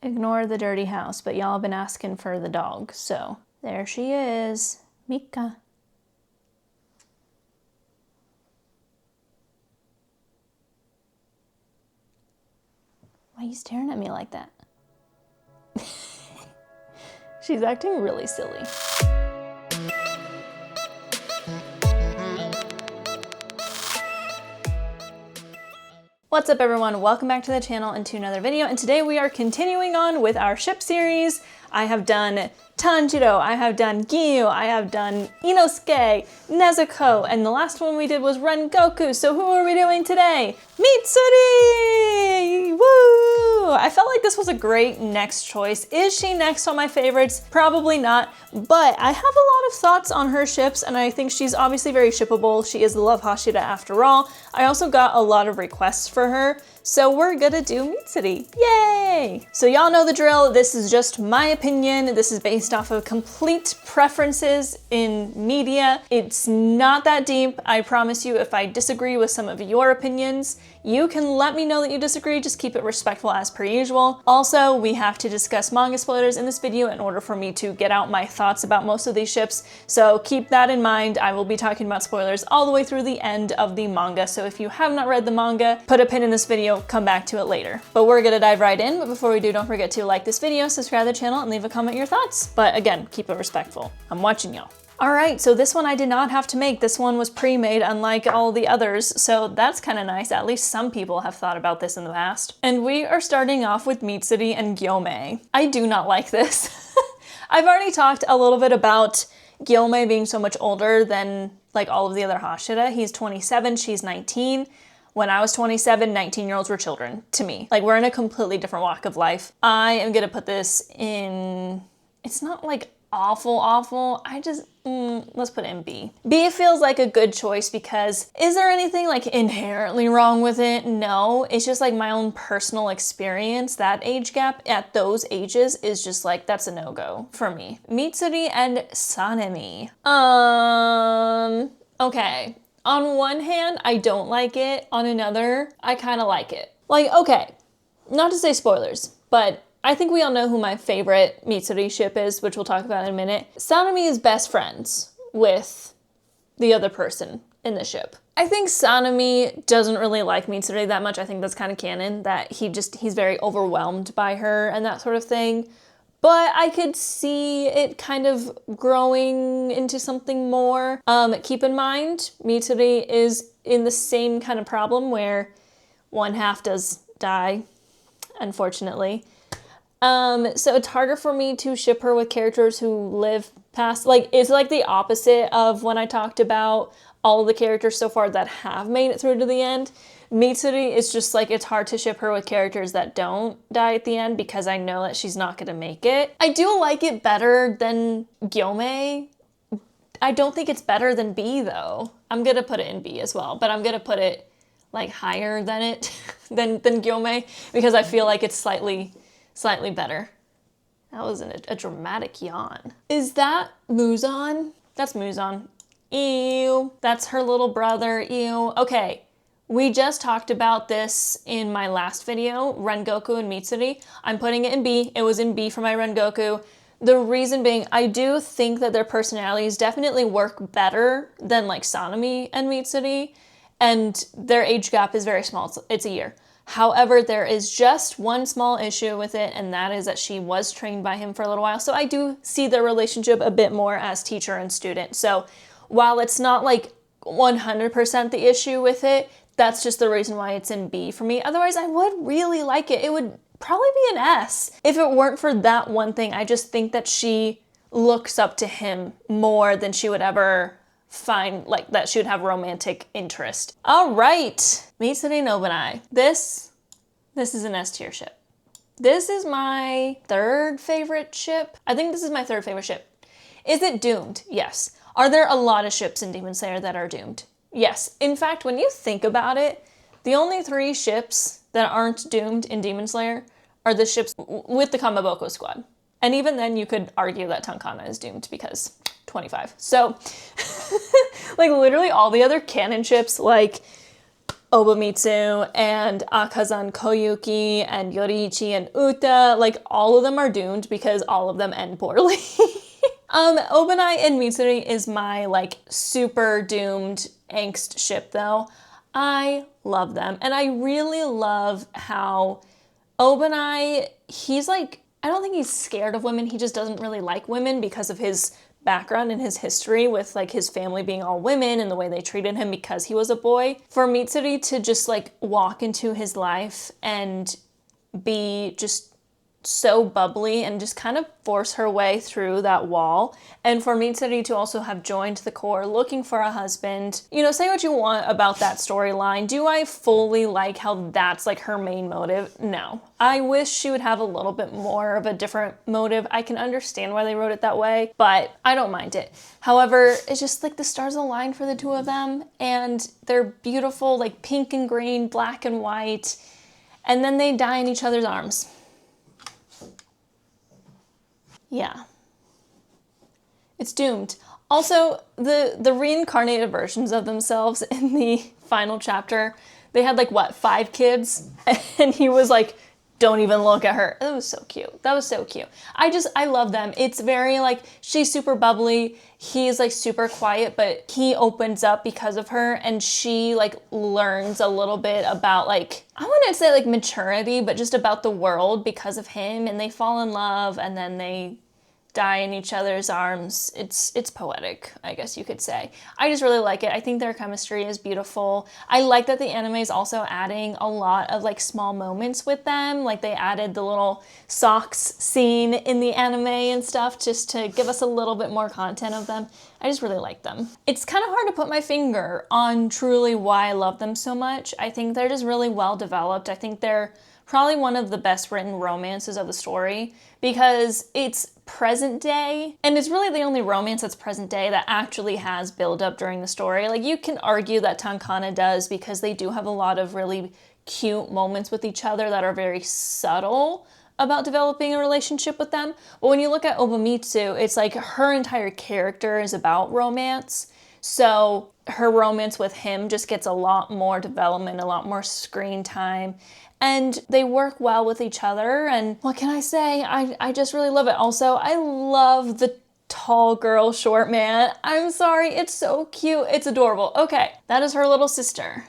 ignore the dirty house, but y'all have been asking for the dog, so there she is, Mika. Why are you staring at me like that? She's acting really silly. What's up everyone? Welcome back to the channel and to another video, and today we are continuing on with our ship series. I have done Tanjiro, I have done Giyu, I have done Inosuke, Nezuko, and the last one we did was Rengoku. So who are we doing today? Mitsuri! Woo! I felt like this was a great next choice. Is she next on my favorites? Probably not, but I have a lot of thoughts on her ships, and I think she's obviously very shippable. She is the love Hashira after all. I also got a lot of requests for her, so we're gonna do Mitsuri. Yay! So y'all know the drill. This is just my opinion. This is based off of complete preferences in media. It's not that deep. I promise you, if I disagree with some of your opinions, you can let me know that you disagree. Just keep it respectful as per usual. Also, we have to discuss manga spoilers in this video in order for me to get out my thoughts about most of these ships. So keep that in mind. I will be talking about spoilers all the way through the end of the manga. So if you have not read the manga, put a pin in this video, come back to it later. But we're gonna dive right in. But before we do, don't forget to like this video, subscribe to the channel, and leave a comment your thoughts. But again, keep it respectful. I'm watching y'all. All right, so this one I did not have to make. This one was pre-made, unlike all the others, so that's kind of nice. At least some people have thought about this in the past. And we are starting off with Mitsuri and Gyomei. I do not like this. I've already talked a little bit about Gyomei being so much older than like all of the other Hashira. He's 27, she's 19. When I was 27, 19-year-olds were children to me. Like, we're in a completely different walk of life. I am gonna put this in, it's not like awful. I just, let's put it in B. B feels like a good choice because is there anything like inherently wrong with it? No, it's just like my own personal experience. That age gap at those ages is just like, that's a no-go for me. Mitsuri and Sanemi. Okay. On one hand, I don't like it. On another, I kind of like it. Like, okay, not to say spoilers, but I think we all know who my favorite Mitsuri ship is, which we'll talk about in a minute. Sanemi is best friends with the other person in the ship. I think Sanemi doesn't really like Mitsuri that much. I think that's kind of canon, that he's very overwhelmed by her and that sort of thing. But I could see it kind of growing into something more. Keep in mind, Mitsuri is in the same kind of problem where one half does die, unfortunately. So it's harder for me to ship her with characters who live past, like, it's like the opposite of when I talked about all of the characters so far that have made it through to the end. Mitsuri is just like, it's hard to ship her with characters that don't die at the end because I know that she's not gonna make it. I do like it better than Gyomei. I don't think it's better than B though. I'm gonna put it in B as well, but I'm gonna put it like higher than it, than Gyomei, because I feel like it's slightly better. That was a dramatic yawn. Is that Muzan? That's Muzan. Ew. That's her little brother. Ew. Okay. We just talked about this in my last video, Rengoku and Mitsuri. I'm putting it in B. It was in B for my Rengoku. The reason being, I do think that their personalities definitely work better than like Sanemi and Mitsuri, and their age gap is very small. It's a year. However, there is just one small issue with it, and that is that she was trained by him for a little while. So I do see their relationship a bit more as teacher and student. So while it's not like 100% the issue with it, that's just the reason why it's in B for me. Otherwise, I would really like it. It would probably be an S if it weren't for that one thing. I just think that she looks up to him more than she would ever find, like, that she would have romantic interest. All right, Mitsuri and Obanai. This is an S tier ship. This is my third favorite ship. I think this is my third favorite ship. Is it doomed? Yes. Are there a lot of ships in Demon Slayer that are doomed? Yes. In fact, when you think about it, the only 3 ships that aren't doomed in Demon Slayer are the ships with the Kamaboko squad. And even then you could argue that Tankana is doomed because 25. So like literally all the other canon ships like Obamitsu and Akazan Koyuki and Yoriichi and Uta, like all of them are doomed because all of them end poorly. Obanai and Mitsuri is my like super doomed angst ship though. I love them. And I really love how Obanai, he's like, I don't think he's scared of women. He just doesn't really like women because of his background and his history with like his family being all women and the way they treated him because he was a boy. For Mitsuri to just like walk into his life and be just so bubbly and just kind of force her way through that wall. And for Mitsuri to also have joined the Corps looking for a husband. You know, say what you want about that storyline. Do I fully like how that's like her main motive? No. I wish she would have a little bit more of a different motive. I can understand why they wrote it that way, but I don't mind it. However, it's just like the stars align for the two of them and they're beautiful, like pink and green, black and white, and then they die in each other's arms. Yeah. It's doomed. Also, the reincarnated versions of themselves in the final chapter, they had like, what, 5 kids? And he was like, don't even look at her. That was so cute. That was so cute. I love them. It's very like, she's super bubbly. He's like super quiet, but he opens up because of her and she like learns a little bit about like, I wouldn't say like maturity, but just about the world because of him, and they fall in love and then they die in each other's arms. It's poetic, I guess you could say. I just really like it. I think their chemistry is beautiful. I like that the anime is also adding a lot of like small moments with them. Like they added the little socks scene in the anime and stuff just to give us a little bit more content of them. I just really like them. It's kind of hard to put my finger on truly why I love them so much. I think they're just really well developed. I think they're probably one of the best written romances of the story because it's present day, and it's really the only romance that's present day that actually has build up during the story. Like you can argue that Tankana does because they do have a lot of really cute moments with each other that are very subtle about developing a relationship with them. But when you look at Obamitsu, it's like her entire character is about romance. So her romance with him just gets a lot more development, a lot more screen time. And they work well with each other. And what can I say? I just really love it. Also, I love the tall girl short man. I'm sorry, it's so cute. It's adorable. Okay, that is her little sister.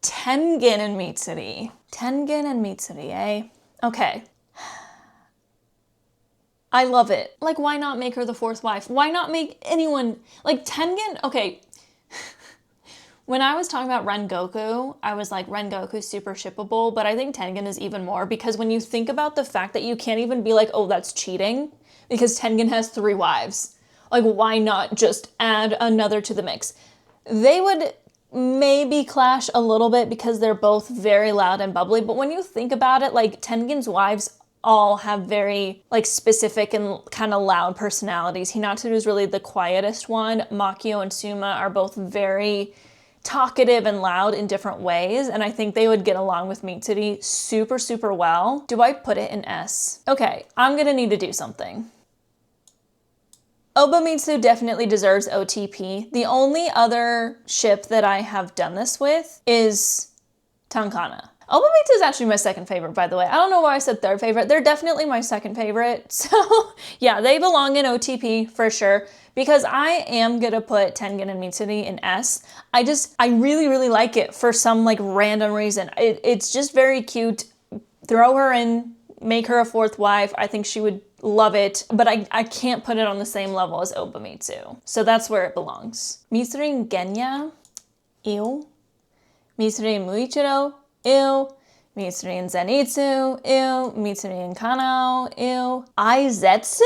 Tengen and Mitsuri. Tengen and Mitsuri, eh? Okay. I love it. Like, why not make her the 4th wife? Why not make anyone... Like, Tengen... Okay. When I was talking about Rengoku, I was like, Rengoku's super shippable, but I think Tengen is even more because when you think about the fact that you can't even be like, oh, that's cheating, because Tengen has 3 wives. Like, why not just add another to the mix? They would maybe clash a little bit because they're both very loud and bubbly, but when you think about it, like, Tengen's wives all have very like specific and kind of loud personalities. Hinatsu is really the quietest one. Makio and Suma are both very talkative and loud in different ways, and I think they would get along with Mitsuri super, super well. Do I put it in S? Okay, I'm gonna need to do something. Obamitsu definitely deserves OTP. The only other ship that I have done this with is Tankana. Obamitsu is actually my 2nd favorite, by the way. I don't know why I said 3rd favorite. They're definitely my 2nd favorite. So yeah, they belong in OTP for sure. Because I am gonna put Tengen and Mitsuri in S. I really, really like it for some like random reason. It's just very cute. Throw her in, make her a 4th wife. I think she would love it, but I can't put it on the same level as Obamitsu. So that's where it belongs. Mitsuri and Genya, ew. Mitsuri and Muichiro, ew. Mitsuri and Zenitsu, ew. Mitsuri and Kanae, ew. Aizetsu?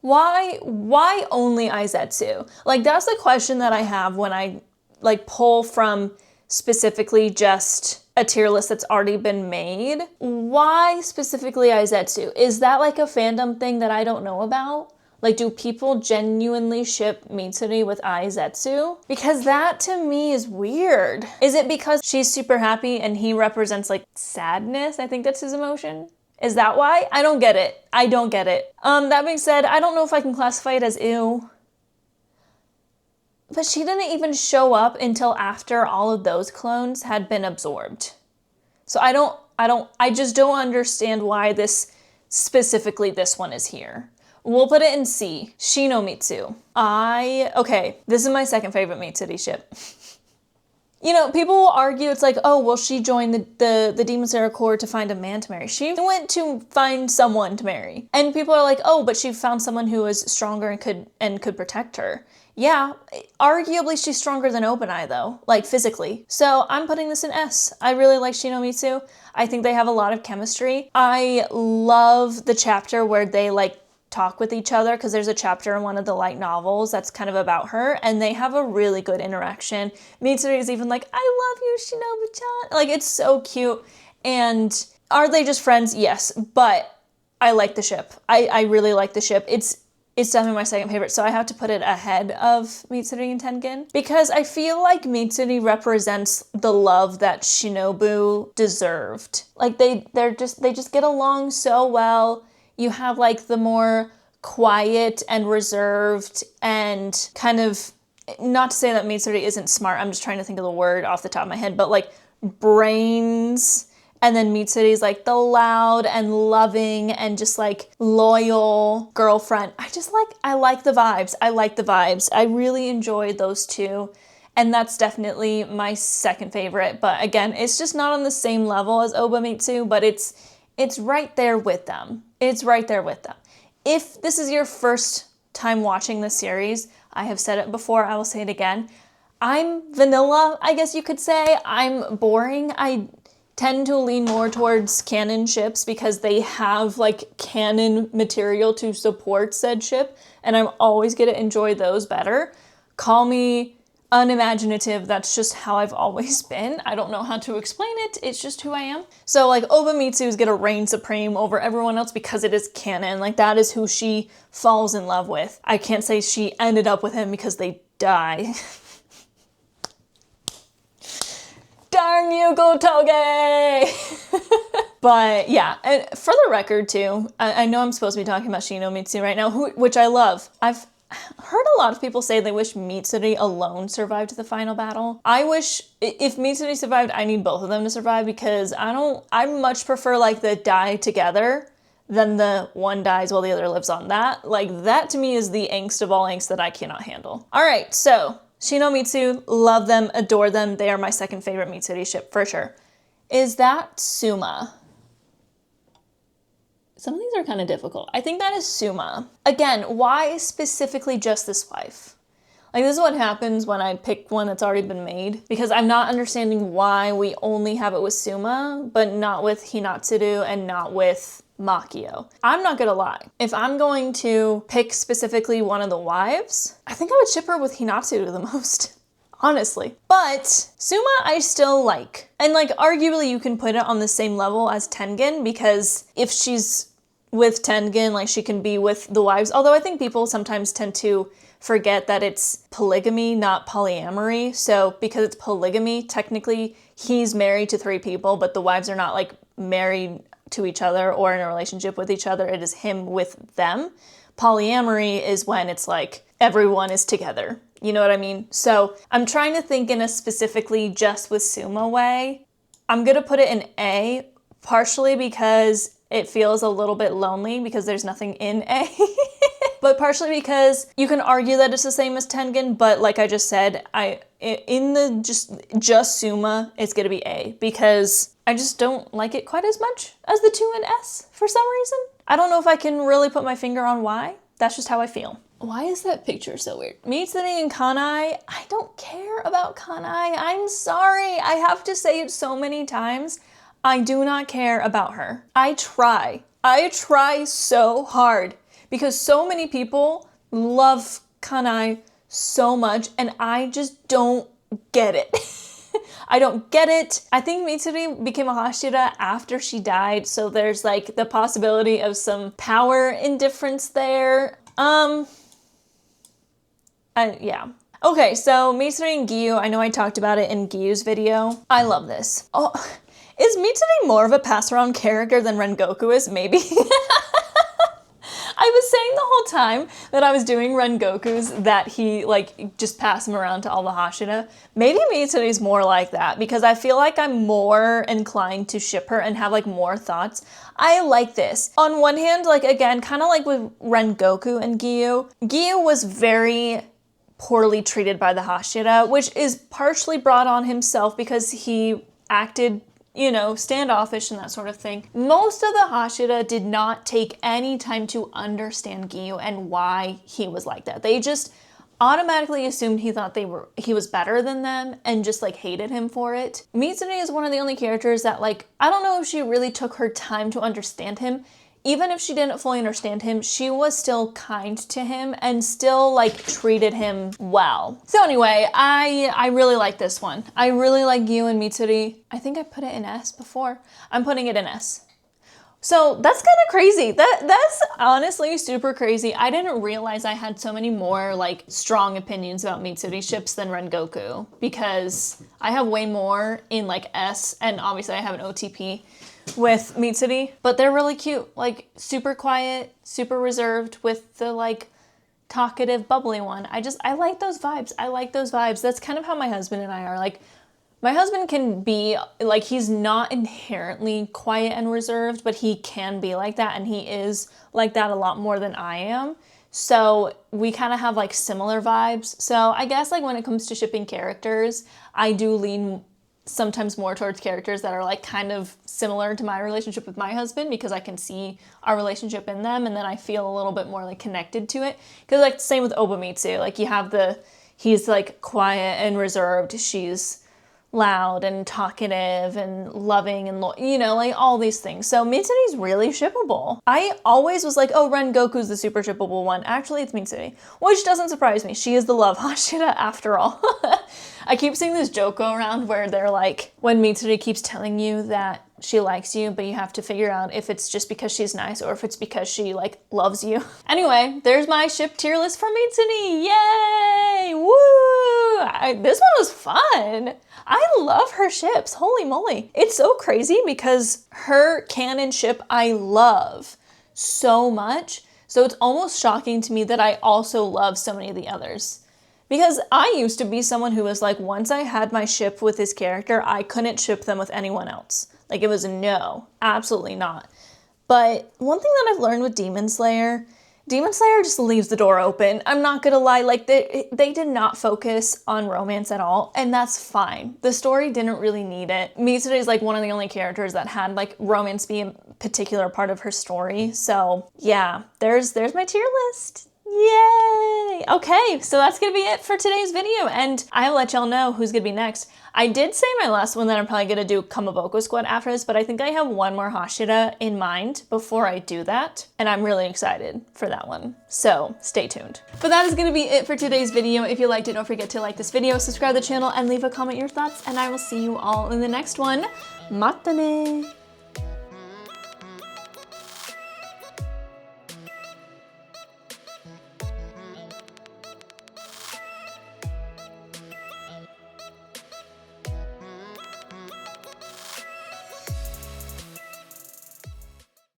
Why only Aizetsu? Like, that's the question that I have when I like pull from specifically just a tier list that's already been made. Why specifically Aizetsu? Is that like a fandom thing that I don't know about? Like, do people genuinely ship Mitsuri with Aizetsu? Because that to me is weird. Is it because she's super happy and he represents like sadness? I think that's his emotion. Is that why? I don't get it. I don't get it. That being said, I don't know if I can classify it as ew. But she didn't even show up until after all of those clones had been absorbed. So I just don't understand why specifically this one is here. We'll put it in C, Shinomitsu. Okay, this is my second favorite Mitsuri ship. You know, people will argue, it's like, oh, well, she joined the Demon Slayer Corps to find a man to marry. She went to find someone to marry. And people are like, oh, but she found someone who was stronger and could protect her. Yeah, arguably she's stronger than Obanai though, like physically. So I'm putting this in S. I really like Shinomitsu. I think they have a lot of chemistry. I love the chapter where they like talk with each other, because there's a chapter in one of the light novels that's kind of about her, and they have a really good interaction. Mitsuri is even like, I love you, Shinobu-chan. Like, it's so cute. And are they just friends? Yes, but I like the ship. I really like the ship. It's definitely my second favorite, so I have to put it ahead of Mitsuri and Tengen, because I feel like Mitsuri represents the love that Shinobu deserved. Like, they just get along so well. You have like the more quiet and reserved and kind of, not to say that Mitsuri isn't smart, I'm just trying to think of the word off the top of my head, but like brains. And then Mitsuri's like the loud and loving and just like loyal girlfriend. I like the vibes. I like the vibes. I really enjoyed those two. And that's definitely my second favorite. But again, it's just not on the same level as Obamitsu, but it's right there with them. It's right there with them. If this is your first time watching this series, I have said it before, I will say it again. I'm vanilla, I guess you could say. I'm boring. I tend to lean more towards canon ships because they have like canon material to support said ship, and I'm always going to enjoy those better. Call me unimaginative, that's just how I've always been. I don't know how to explain it, it's just who I am. So like Obamitsu is gonna reign supreme over everyone else because it is canon. Like, that is who she falls in love with. I can't say she ended up with him because they die. Darn you, Gotoge! But yeah, and for the record too, I know I'm supposed to be talking about Shinomitsu right now, which I love. I've heard a lot of people say they wish Mitsuri alone survived the final battle. I wish, if Mitsuri survived, I need both of them to survive, because I much prefer like the die together than the one dies while the other lives on. That to me is the angst of all angst that I cannot handle. All right, so Shinomitsu, love them, adore them. They are my second favorite Mitsuri ship for sure. Is that Suma? Some of these are kind of difficult. I think that is Suma. Again, why specifically just this wife? Like, this is what happens when I pick one that's already been made, because I'm not understanding why we only have it with Suma, but not with Hinatsuru and not with Makio. I'm not gonna lie. If I'm going to pick specifically one of the wives, I think I would ship her with Hinatsuru the most. Honestly. But Suma I still like. And like, arguably you can put it on the same level as Tengen, because if she's with Tengen, like, she can be with the wives. Although I think people sometimes tend to forget that it's polygamy, not polyamory. So because it's polygamy, technically he's married to 3 people, but the wives are not like married to each other or in a relationship with each other. It is him with them. Polyamory is when it's like everyone is together. You know what I mean? So I'm trying to think in a specifically just with Suma way. I'm gonna put it in A, partially because it feels a little bit lonely because there's nothing in A. But partially because you can argue that it's the same as Tengen, but like I just said, in the just Suma, it's gonna be A, because I just don't like it quite as much as the 2 in S for some reason. I don't know if I can really put my finger on why. That's just how I feel. Why is that picture so weird? Mitsuri and Kanae, I don't care about Kanae. I'm sorry. I have to say it so many times. I do not care about her. I try so hard, because so many people love Kanae so much, and I just don't get it. I don't get it. I think Mitsuri became a Hashira after she died, so there's like the possibility of some power indifference there. Yeah. Okay, so Mitsuri and Giyu, I know I talked about it in Giyu's video. I love this. Oh, is Mitsuri more of a pass-around character than Rengoku is? Maybe. I've was saying the whole time that I was doing Rengoku's that he like just passed him around to all the Hashira. Maybe Mitsuri's more like that because I feel like I'm more inclined to ship her and have like more thoughts. I like this. On one hand, like again, kind of like with Rengoku and Giyu. Giyu was very poorly treated by the Hashira, which is partially brought on himself because he acted, you know, standoffish and that sort of thing. Most of the Hashira did not take any time to understand Giyu and why he was like that. They just automatically assumed he thought he was better than them and just like hated him for it. Mitsuri is one of the only characters that like, I don't know if she really took her time to understand him. Even if she didn't fully understand him, she was still kind to him and still like treated him well. So anyway, I really like this one. I really like Giyu and Mitsuri. I think I put it in S before. I'm putting it in S. So that's kind of crazy. That's honestly super crazy. I didn't realize I had so many more like strong opinions about Mitsuri ships than Rengoku because I have way more in like S and obviously I have an OTP with Mitsuri, but they're really cute, like super quiet, super reserved with the like talkative, bubbly one. I like those vibes. I like those vibes. That's kind of how my husband and I are. Like my husband can be like, he's not inherently quiet and reserved, but he can be like that. And he is like that a lot more than I am. So we kind of have like similar vibes. So I guess like when it comes to shipping characters, I do lean sometimes more towards characters that are like kind of similar to my relationship with my husband because I can see our relationship in them and then I feel a little bit more like connected to it. Because like same with Obamitsu, like you have he's like quiet and reserved, she's loud and talkative and loving and you know, like all these things. So Mitsuri's really shippable. I always was like, oh, Rengoku's the super shippable one. Actually, it's Mitsuri, which doesn't surprise me. She is the love Hashira after all. I keep seeing this joke go around where they're like, when Mitsuri keeps telling you that she likes you, but you have to figure out if it's just because she's nice or if it's because she like loves you. Anyway, there's my ship tier list for Mitsuri. Yay! Woo! This one was fun. I love her ships. Holy moly. It's so crazy because her canon ship I love so much. So it's almost shocking to me that I also love so many of the others. Because I used to be someone who was like, once I had my ship with this character, I couldn't ship them with anyone else. Like it was a no, absolutely not. But one thing that I've learned with Demon Slayer just leaves the door open. I'm not gonna lie, like they did not focus on romance at all, and that's fine. The story didn't really need it. Mitsuri is like one of the only characters that had like romance be a particular part of her story. So yeah, there's my tier list. Yay! Okay, so that's gonna be it for today's video, and I'll let y'all know who's gonna be next. I did say my last one that I'm probably gonna do Kamaboko Squad after this, but I think I have one more Hashira in mind before I do that, and I'm really excited for that one. So stay tuned. But that is gonna be it for today's video. If you liked it, don't forget to like this video, subscribe to the channel, and leave a comment your thoughts, and I will see you all in the next one. Mata ne!